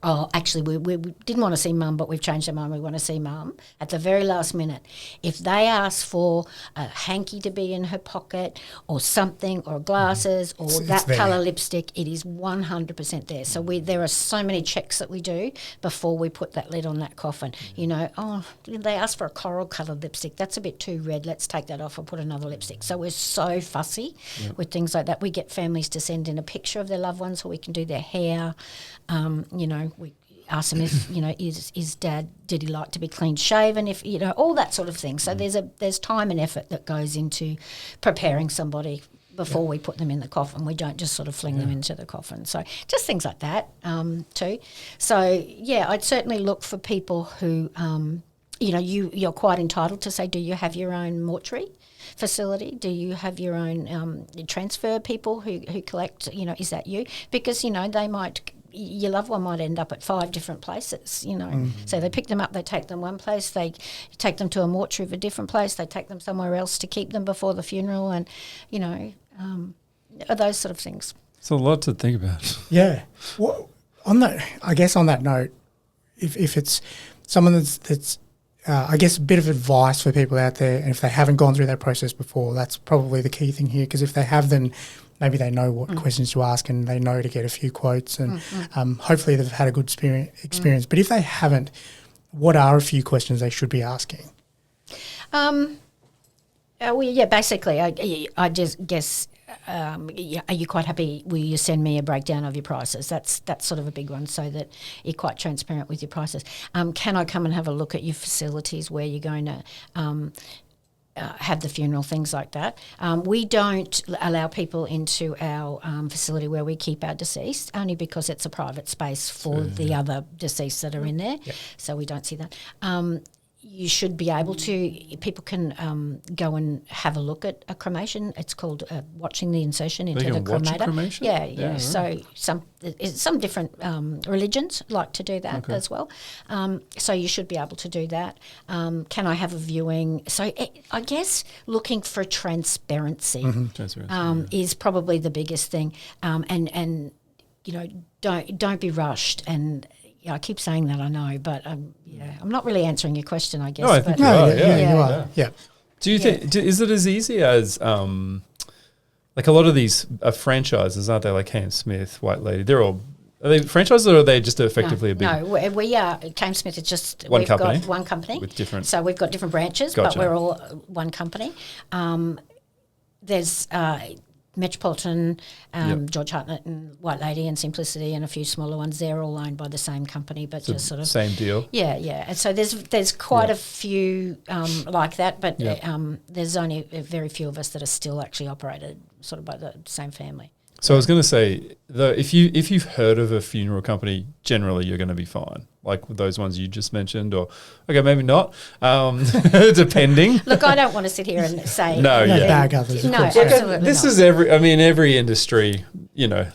Speaker 5: oh, actually, we didn't want to see mum, but we've changed our mind, we want to see mum, at the very last minute, if they ask for a hanky to be in her pocket or something or glasses or that colour lipstick, it is 100% there. So there are so many checks that we do before we put that lid on that coffin. They ask for a coral coloured lipstick. That's a bit too red. Let's take that off and put another lipstick. So we're so fussy with things like that. We get families to send in a picture of their loved ones so we can do their hair, we ask them if, is dad, did he like to be clean shaven, if, all that sort of thing. So there's time and effort that goes into preparing somebody before we put them in the coffin. We don't just sort of fling them into the coffin. So just things like that too. So, I'd certainly look for people who, you're quite entitled to say, do you have your own mortuary facility? Do you have your own transfer people who collect, is that you? Because, your loved one might end up at 5 different places, So they pick them up, they take them one place, they take them to a mortuary of a different place, they take them somewhere else to keep them before the funeral and, those sort of things.
Speaker 4: It's a lot to think about.
Speaker 3: Yeah. Well, on that note, if it's someone that's I guess a bit of advice for people out there, and if they haven't gone through that process before, that's probably the key thing here, because if they have, then maybe they know what questions to ask and they know to get a few quotes and hopefully they've had a good experience. But if they haven't, what are a few questions they should be asking?
Speaker 5: Basically, I just guess, are you quite happy? Will you send me a breakdown of your prices? That's sort of a big one, so that you're quite transparent with your prices. Can I come and have a look at your facilities where you're going to have the funeral, things like that. We don't allow people into our facility where we keep our deceased, only because it's a private space for the other deceased that are in there, so we don't see that. you should be able to. People can go and have a look at a cremation. It's called watching the insertion into the cremator.
Speaker 4: Cremation?
Speaker 5: Yeah. Right. So some different religions like to do that as well. So you should be able to do that. Can I have a viewing? So I guess looking for transparency, is probably the biggest thing. And don't be rushed. And I keep saying that, I know, but I'm not really answering your question, I guess.
Speaker 4: No, I think you are. You are. Yeah. Do you think? Is it as easy as like a lot of these franchises, aren't they? Like Cam Smith, White Lady, are they franchises, or are they just effectively a big?
Speaker 5: No, we are. Cam Smith is just
Speaker 4: one company.
Speaker 5: Got one company
Speaker 4: with different.
Speaker 5: So we've got different branches, but we're all one company. There's Metropolitan, George Hartnett and White Lady and Simplicity and a few smaller ones. They're all owned by the same company, but just sort of
Speaker 4: same deal.
Speaker 5: Yeah. And so there's quite a few like that, but there's only very few of us that are still actually operated sort of by the same family.
Speaker 4: So I was going to say, though, if you've heard of a funeral company, generally you're going to be fine. Like those ones you just mentioned, or okay, maybe not, depending.
Speaker 5: Look, I don't want to sit here and say
Speaker 3: bag others.
Speaker 5: No, absolutely
Speaker 4: this
Speaker 5: not.
Speaker 4: Is every industry.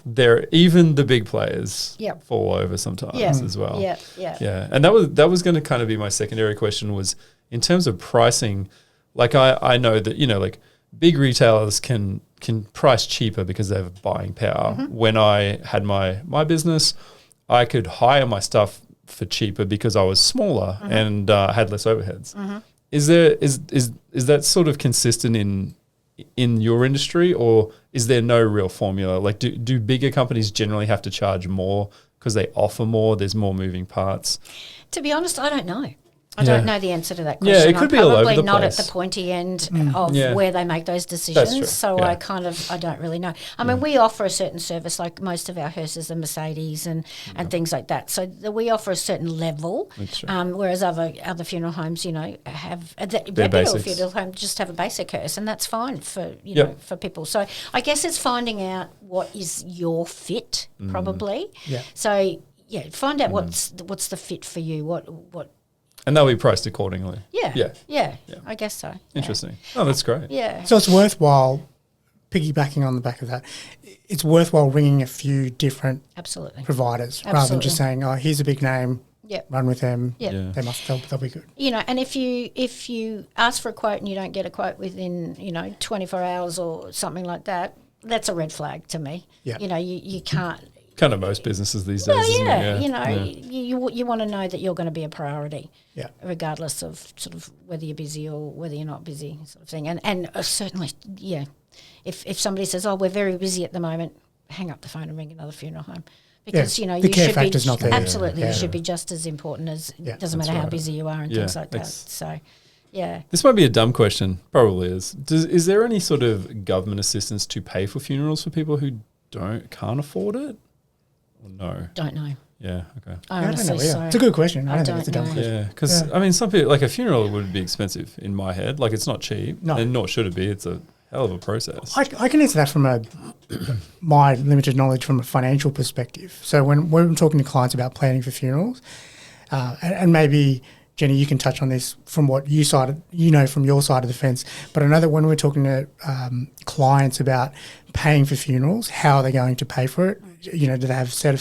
Speaker 4: There even the big players fall over sometimes as well. Yeah. And that was going to kind of be my secondary question, was in terms of pricing. Like I know that like big retailers can price cheaper because they have buying power. When I had my business, I could hire my stuff for cheaper because I was smaller and had less overheads. Is that sort of consistent in your industry, or is there no real formula? Like do bigger companies generally have to charge more because they offer more? There's more moving parts.
Speaker 5: To be honest, I don't know. I don't know the answer to that question.
Speaker 4: Yeah, it could be all over the place.
Speaker 5: I'm probably not at the pointy end of where they make those decisions, so I don't really know. I mean, we offer a certain service, like most of our hearses are Mercedes and things like that. So we offer a certain level, whereas other funeral homes, have reputable funeral homes just have a basic hearse, and that's fine for for people. So I guess it's finding out what is your fit, probably. Yeah. So find out what's the fit for you. What.
Speaker 4: And they'll be priced accordingly.
Speaker 5: Yeah. I guess so.
Speaker 4: Interesting. Oh, that's great.
Speaker 5: Yeah.
Speaker 3: So it's worthwhile, piggybacking on the back of that, it's worthwhile ringing a few different providers rather than just saying, here's a big name, run with them. They'll be good.
Speaker 5: And if you ask for a quote and you don't get a quote within, 24 hours or something like that, that's a red flag to me. Yeah. You can't.
Speaker 4: Kind of most businesses these days.
Speaker 5: You want to know that you're going to be a priority, regardless of sort of whether you're busy or whether you're not busy, sort of thing. And certainly, if somebody says, we're very busy at the moment, hang up the phone and ring another funeral home. Because, you
Speaker 3: care factor's not there.
Speaker 5: Absolutely, you should be just as important as, it doesn't matter how busy you are and things like that. So, this
Speaker 4: might be a dumb question, probably is. Is there any sort of government assistance to pay for funerals for people who can't afford it? No.
Speaker 5: Don't know.
Speaker 4: Yeah, okay.
Speaker 5: Honestly,
Speaker 3: it's a good question. I don't think it's a dumb question.
Speaker 4: Yeah, because, I mean, some people, like a funeral would be expensive in my head. Like, it's not cheap, and nor should it be. It's a hell of a process.
Speaker 3: I can answer that from my limited knowledge from a financial perspective. So when we're talking to clients about planning for funerals, and maybe, Jenny, you can touch on this from what from your side of the fence, but I know that when we're talking to clients about paying for funerals, how are they going to pay for it? Do they have a set of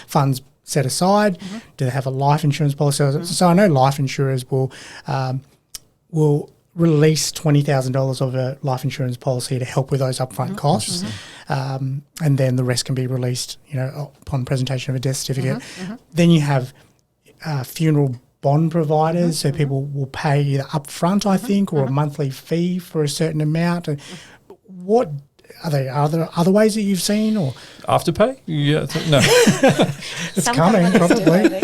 Speaker 3: funds set aside? Do they have a life insurance policy? So I know life insurers will release $20,000 of a life insurance policy to help with those upfront costs, and then the rest can be released, upon presentation of a death certificate. Then you have funeral bond providers, so people will pay either upfront, I think, or a monthly fee for a certain amount. What are there other ways that you've seen, or
Speaker 4: afterpay? Yeah, no,
Speaker 3: it's coming probably.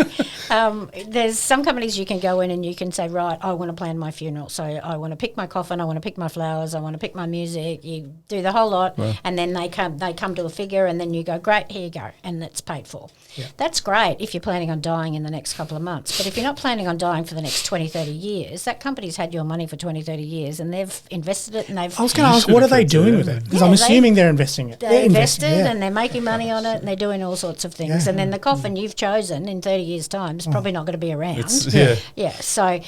Speaker 5: There's some companies you can go in and you can say, right, I want to plan my funeral. So I want to pick my coffin, I want to pick my flowers, I want to pick my music. You do the whole lot, and then they come to a figure, and then you go, great, here you go, and it's paid for. Yeah. That's great if you're planning on dying in the next couple of months. But if you're not planning on dying for the next 20, 30 years, that company's had your money for 20, 30 years, and they've invested it, and they've...
Speaker 3: I was going to ask, what are they doing with it? Because I'm assuming they're investing it.
Speaker 5: They're invested, and they're making money on it, and they're doing all sorts of things. And then the coffin you've chosen in 30 years' time is probably not going to be around. So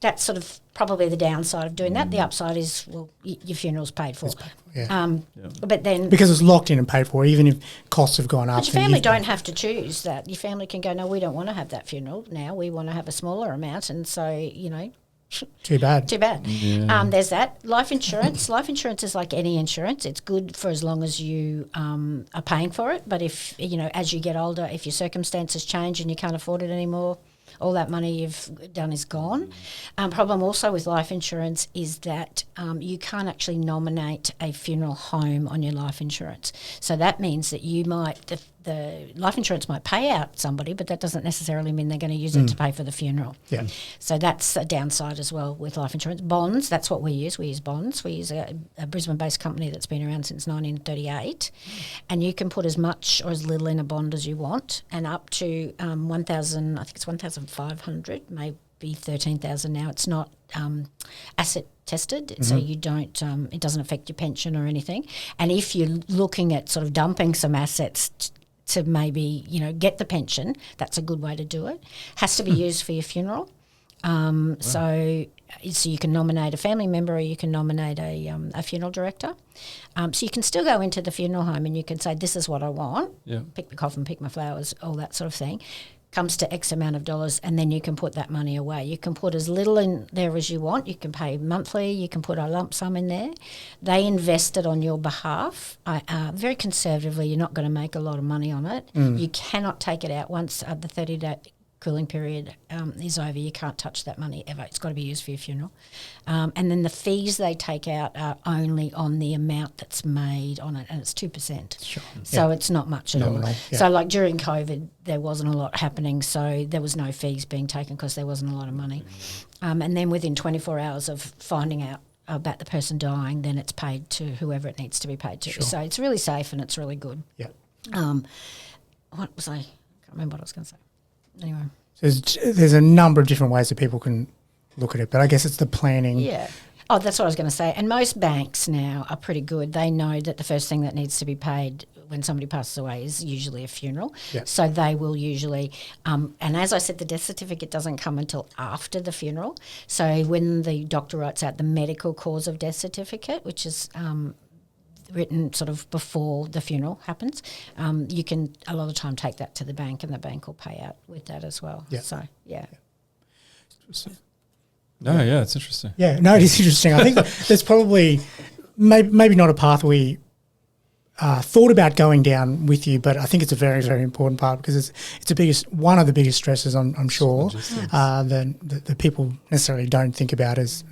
Speaker 5: that's sort of probably the downside of doing that. The upside is, well, your funeral's paid for. But then...
Speaker 3: Because it's locked in and paid for, even if costs have gone up.
Speaker 5: But your family don't have to choose that. Your family can go, no, we don't want to have that funeral now. We want to have a smaller amount. And so, you know...
Speaker 3: Too bad.
Speaker 5: Yeah. There's that. Life insurance. Life insurance is like any insurance. It's good for as long as you are paying for it. But if, you know, as you get older, if your circumstances change and you can't afford it anymore, all that money you've done is gone. Problem also with life insurance is that you can't actually nominate a funeral home on your life insurance. So that means that you might, the life insurance might pay out somebody, but that doesn't necessarily mean they're going to use it to pay for the funeral.
Speaker 3: Yeah.
Speaker 5: So that's a downside as well with life insurance. Bonds, that's what we use. We use bonds. We use a Brisbane-based company that's been around since 1938, and you can put as much or as little in a bond as you want, and up to 1,000, I think it's 1,500, maybe 13,000 now. It's not asset tested, so you don't. It doesn't affect your pension or anything. And if you're looking at sort of dumping some assets to maybe, you know, get the pension, that's a good way to do it. Has to be used for your funeral. So you can nominate a family member, or you can nominate a funeral director. So you can still go into the funeral home and you can say, this is what I want. Yeah. Pick the coffin, pick my flowers, all that sort of thing. Comes to X amount of dollars, and then you can put that money away. You can put as little in there as you want. You can pay monthly. You can put a lump sum in there. They invest it on your behalf. Very conservatively, you're not going to make a lot of money on it. You cannot take it out once the 30-day cooling period is over. You can't touch that money ever. It's got to be used for your funeral. And then the fees they take out are only on the amount that's made on it, and it's 2%. Sure. So it's not much at all. Yeah. So like during COVID, there wasn't a lot happening, so there was no fees being taken because there wasn't a lot of money. And then within 24 hours of finding out about the person dying, then it's paid to whoever it needs to be paid to. Sure. So it's really safe and it's really good.
Speaker 3: Yeah.
Speaker 5: What was I can't remember what I was going to say. Anyway.
Speaker 3: So there's a number of different ways that people can look at it, but I guess it's the planning.
Speaker 5: Yeah. Oh, that's what I was going to say. And most banks now are pretty good. They know that the first thing that needs to be paid when somebody passes away is usually a funeral. Yeah. So they will usually, and as I said, the death certificate doesn't come until after the funeral. So when the doctor writes out the medical cause of death certificate, which is written sort of before the funeral happens, you can a lot of the time take that to the bank, and the bank will pay out with that as well. Yeah. So, yeah.
Speaker 4: No, yeah, it's interesting.
Speaker 3: Yeah, no, it is interesting. I think there's probably maybe not a path we thought about going down with you, but I think it's a very, very important part because it's one of the biggest stresses, I'm sure, that people necessarily don't think about is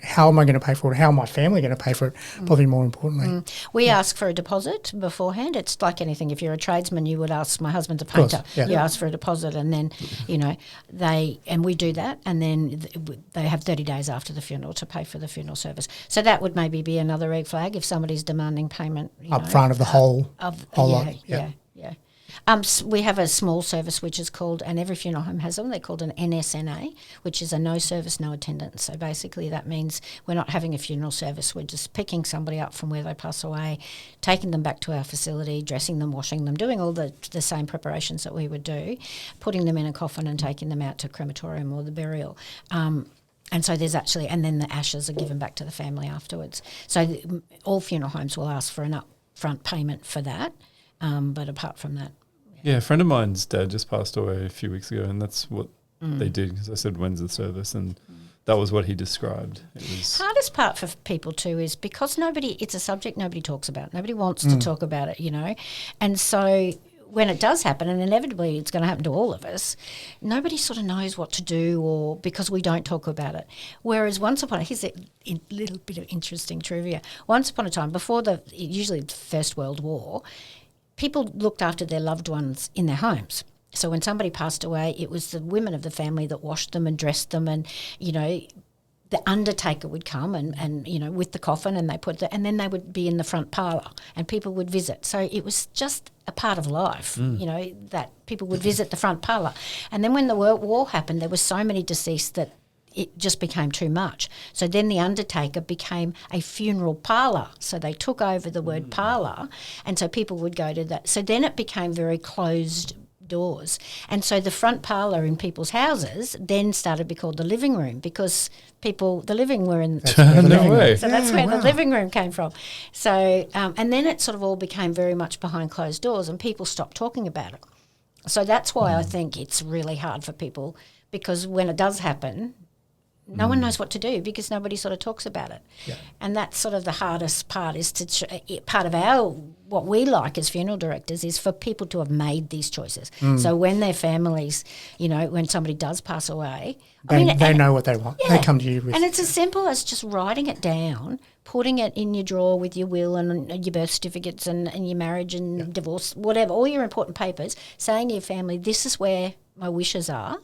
Speaker 3: how am I going to pay for it? How am my family going to pay for it? Probably more importantly.
Speaker 5: We ask for a deposit beforehand. It's like anything. If you're a tradesman, you would ask, my husband's a painter. Yeah. You ask for a deposit, and then, you know, we do that, and then they have 30 days after the funeral to pay for the funeral service. So that would maybe be another red flag if somebody's demanding payment
Speaker 3: up front of the whole lot.
Speaker 5: Yeah. We have a small service which is called, and every funeral home has them, they're called an NSNA, which is a no service, no attendance. So basically that means we're not having a funeral service, we're just picking somebody up from where they pass away, taking them back to our facility, dressing them, washing them, doing all the same preparations that we would do, putting them in a coffin and taking them out to crematorium or the burial. And so there's actually, and then the ashes are given back to the family afterwards. So all funeral homes will ask for an upfront payment for that, but apart from that.
Speaker 4: Yeah, a friend of mine's dad just passed away a few weeks ago, and that's what they did, because I said, when's the service? And that was what he described. It was
Speaker 5: hardest part for people too is because it's a subject nobody talks about. Nobody wants to talk about it, you know. And so when it does happen, and inevitably it's going to happen to all of us, nobody sort of knows what to do, or because we don't talk about it. Whereas here's a little bit of interesting trivia. Once upon a time, before usually the First World War, people looked after their loved ones in their homes. So when somebody passed away, it was the women of the family that washed them and dressed them, and, you know, the undertaker would come and you know, with the coffin, and and then they would be in the front parlour and people would visit. So it was just a part of life, you know, that people would visit the front parlour. And then when the war happened, there were so many deceased that it just became too much. So then the undertaker became a funeral parlour. So they took over the word parlour, and so people would go to that. So then it became very closed doors. And so the front parlour in people's houses then started to be called the living room because the living were in
Speaker 4: No way.
Speaker 5: So that's where the living room came from. So, and then it sort of all became very much behind closed doors and people stopped talking about it. So that's why I think it's really hard for people because when it does happen, no one knows what to do because nobody sort of talks about it. Yeah. And that's sort of the hardest part is part of what we like as funeral directors is for people to have made these choices. So when their families, when somebody does pass away,
Speaker 3: they know what they want.
Speaker 5: Yeah.
Speaker 3: They come to you with.
Speaker 5: And it's as simple as just writing it down, putting it in your drawer with your will and your birth certificates and your marriage and divorce, whatever, all your important papers, saying to your family, this is where my wishes are.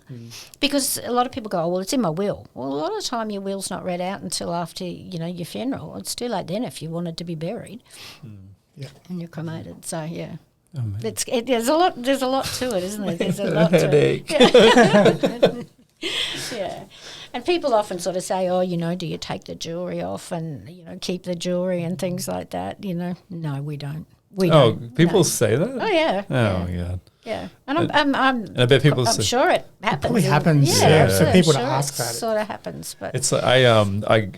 Speaker 5: Because a lot of people go, well, it's in my will. Well, a lot of the time your will's not read out until after, your funeral. It's too late then if you wanted to be buried and you're cremated. So, yeah.
Speaker 4: Oh,
Speaker 5: there's a lot to it, isn't there? There's a lot to it. Yeah. And people often sort of say, do you take the jewellery off and, keep the jewellery and things like that? No, we don't.
Speaker 4: People say that?
Speaker 5: Oh, yeah.
Speaker 4: Oh, yeah.
Speaker 5: Yeah. And
Speaker 4: and I bet people
Speaker 5: I'm sure it happens.
Speaker 3: It probably happens.
Speaker 5: Yeah.
Speaker 3: For people to ask that.
Speaker 5: It sort of happens. But
Speaker 4: it's like I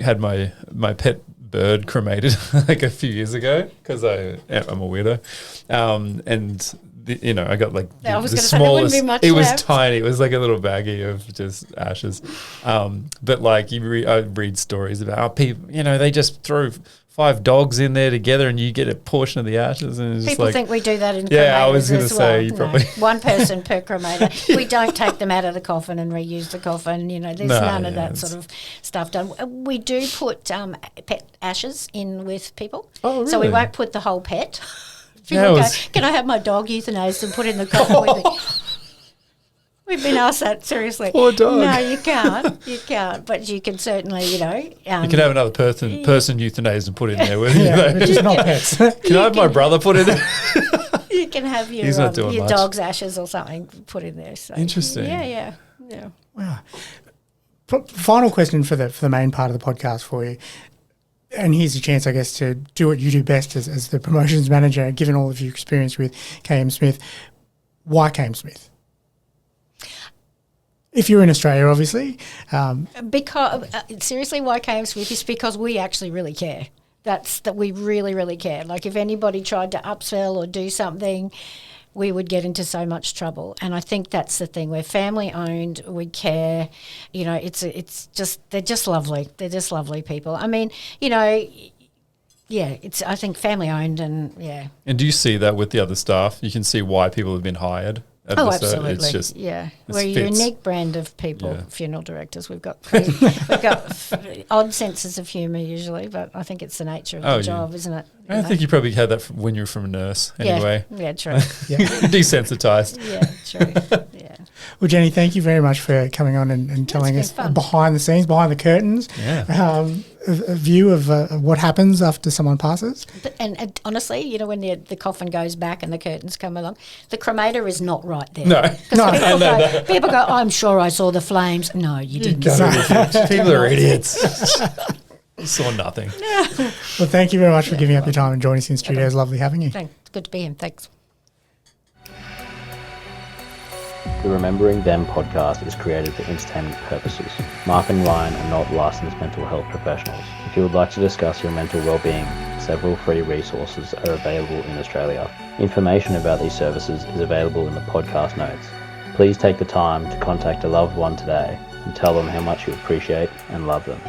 Speaker 4: had my pet bird cremated like a few years ago because I'm a weirdo. And I got like the smallest. It was tiny. It was like a little baggie of just ashes. But like I read stories about how people, they just throw 5 dogs in there together and you get a portion of the ashes. And it's
Speaker 5: people
Speaker 4: just
Speaker 5: think we do that in
Speaker 4: cremators. Yeah, I was
Speaker 5: going to
Speaker 4: say you probably
Speaker 5: one person per cremator. We don't take them out of the coffin and reuse the coffin. There's none of that sort of stuff done. We do put pet ashes in with people.
Speaker 4: Oh, really?
Speaker 5: So we won't put the whole pet. People go, can I have my dog euthanized and put in the coffin with me? We've been asked that, seriously.
Speaker 4: Poor dog.
Speaker 5: No, you can't. You can't. But you can certainly,
Speaker 4: you can have another person euthanized and put in there with you.
Speaker 3: But just not pets.
Speaker 4: Can I have my brother put in there?
Speaker 5: You can have your dog's ashes or something put in there. So.
Speaker 4: Interesting.
Speaker 5: Yeah.
Speaker 3: Wow. Final question for the main part of the podcast for you. And here's a chance, I guess, to do what you do best as the promotions manager, given all of your experience with KM Smith. Why KM Smith? If you're in Australia, obviously.
Speaker 5: Because seriously, why KM Smith is because we actually really care. That we really, really care. Like if anybody tried to upsell or do something, we would get into so much trouble. And I think that's the thing. We're family owned. We care. It's just they're just lovely. They're just lovely people. I mean, it's I think family owned and yeah.
Speaker 4: And do you see that with the other staff? You can see why people have been hired.
Speaker 5: Absolutely.
Speaker 4: It's just,
Speaker 5: we're a unique brand of people, funeral directors. We've got odd senses of humour usually, but I think it's the nature of the job, isn't it?
Speaker 4: I think you probably had that when you were from a nurse anyway.
Speaker 5: Yeah, true.
Speaker 4: Desensitised.
Speaker 5: Yeah, true. Yeah.
Speaker 3: Well, Jenny, thank you very much for coming on and telling us behind the scenes, behind the curtains, a view of what happens after someone passes.
Speaker 5: And honestly, when the coffin goes back and the curtains come along, the cremator is not right there.
Speaker 4: No.
Speaker 5: People go, I'm sure I saw the flames. No, you didn't.
Speaker 4: People are idiots. Saw nothing.
Speaker 3: Well, thank you very much for giving up your time and joining us in studio. It was lovely having you.
Speaker 5: Thanks. Good to be here. Thanks.
Speaker 1: The Remembering Them podcast is created for entertainment purposes. Mark and Ryan are not licensed mental health professionals. If you would like to discuss your mental well-being, several free resources are available in Australia. Information about these services is available in the podcast notes. Please take the time to contact a loved one today and tell them how much you appreciate and love them.